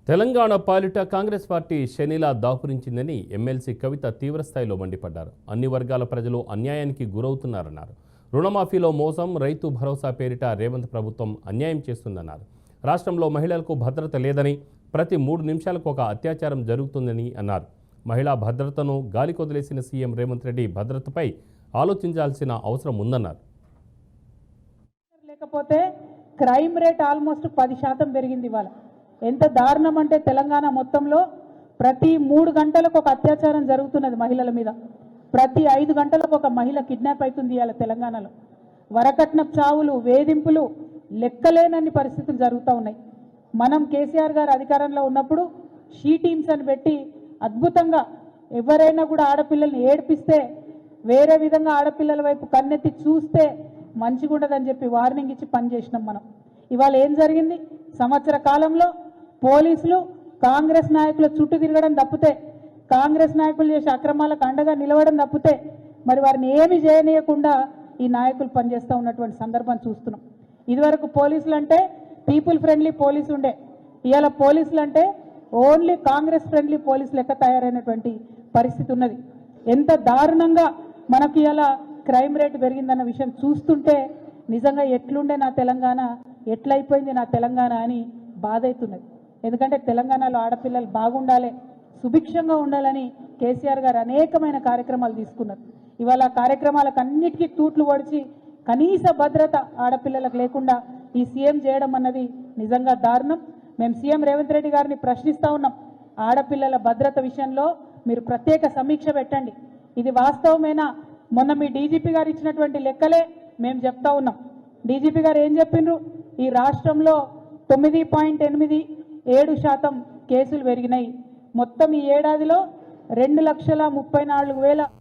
తెలంగాణ పాలిట Congress party శనిలా దాపురించిందని MLC కవిత తీవ్రస్థాయిలో మండిపడ్డారు. అన్ని వర్గాల ప్రజలు అన్యాయానికి గురవుతున్నారన్నారు. రుణమాఫీలో మోసం, రైతు భరోసా పేరిట రేవంత్ ప్రభుత్వం అన్యాయం చేస్తుందన్నారు. రాష్ట్రంలో మహిళలకు భద్రత లేదని, ప్రతి 3 నిమిషాలకు ఒక అత్యాచారం జరుగుతుందని అన్నారు. మహిళా భద్రతను గాలికొదిలేసిన సీఎం రేవంత్ రెడ్డి భద్రతపై ఆలోచించాల్సిన అవసరం ఉందన్నారు. లేకపోతే క్రైమ్ రేట్ ఆల్మోస్ట్ 10% పెరిగింది. ఇవాళ ఎంత దారుణం అంటే తెలంగాణ మొత్తంలో ప్రతి 3 గంటలకు ఒక అత్యాచారం జరుగుతున్నది మహిళల మీద. ప్రతి 5 గంటలకు ఒక మహిళ కిడ్నాప్ అవుతుంది ఇవాళ తెలంగాణలో. వరకట్నపు చావులు, వేధింపులు లెక్కలేనన్ని పరిస్థితులు జరుగుతూ ఉన్నాయి. మనం కేసీఆర్ గారు అధికారంలో ఉన్నప్పుడు షీ టీమ్స్ అని పెట్టి అద్భుతంగా ఎవరైనా కూడా ఆడపిల్లల్ని ఏడిపిస్తే, వేరే విధంగా ఆడపిల్లల వైపు కన్నెత్తి చూస్తే మంచిగా ఉండదని చెప్పి వార్నింగ్ ఇచ్చి పనిచేసినాం మనం. ఇవాళ ఏం జరిగింది? సంవత్సర కాలంలో పోలీసులు కాంగ్రెస్ నాయకుల చుట్టూ తిరగడం తప్పితే, కాంగ్రెస్ నాయకులు చేసే అక్రమాలకు అండగా నిలవడం తప్పితే మరి వారిని ఏమి చేయనీయకుండా ఈ నాయకులు పనిచేస్తూ ఉన్నటువంటి సందర్భం చూస్తున్నాం. ఇదివరకు పోలీసులు అంటే పీపుల్ ఫ్రెండ్లీ పోలీసు ఉండే, ఇవాళ పోలీసులు అంటే ఓన్లీ కాంగ్రెస్ ఫ్రెండ్లీ పోలీసు లెక్క తయారైనటువంటి పరిస్థితి ఉన్నది. ఎంత దారుణంగా మనకి ఇలా క్రైమ్ రేట్ పెరిగిందన్న విషయం చూస్తుంటే నిజంగా ఎట్లుండే నా తెలంగాణ, ఎట్లయిపోయింది నా తెలంగాణ అని బాధ అవుతున్నది. ఎందుకంటే తెలంగాణలో ఆడపిల్లలు బాగుండాలి, సుభిక్షంగా ఉండాలని కేసీఆర్ గారు అనేకమైన కార్యక్రమాలు తీసుకున్నారు. ఇవాళ కార్యక్రమాలకు అన్నిటికీ తూట్లు పొడిచి కనీస భద్రత ఆడపిల్లలకు లేకుండా ఈ సీఎం చేయడం అన్నది నిజంగా దారుణం. మేము సీఎం రేవంత్ రెడ్డి గారిని ప్రశ్నిస్తూ ఉన్నాం, ఆడపిల్లల భద్రత విషయంలో మీరు ప్రత్యేక సమీక్ష పెట్టండి. ఇది వాస్తవమేనా? మొన్న మీ డీజీపీ గారు ఇచ్చినటువంటి లెక్కలే మేము చెప్తా ఉన్నాం. డీజీపీ గారు ఏం చెప్పిండ్రు? ఈ రాష్ట్రంలో 9.87% కేసులు పెరిగినాయి. మొత్తం ఈ ఏడాదిలో 2,34,000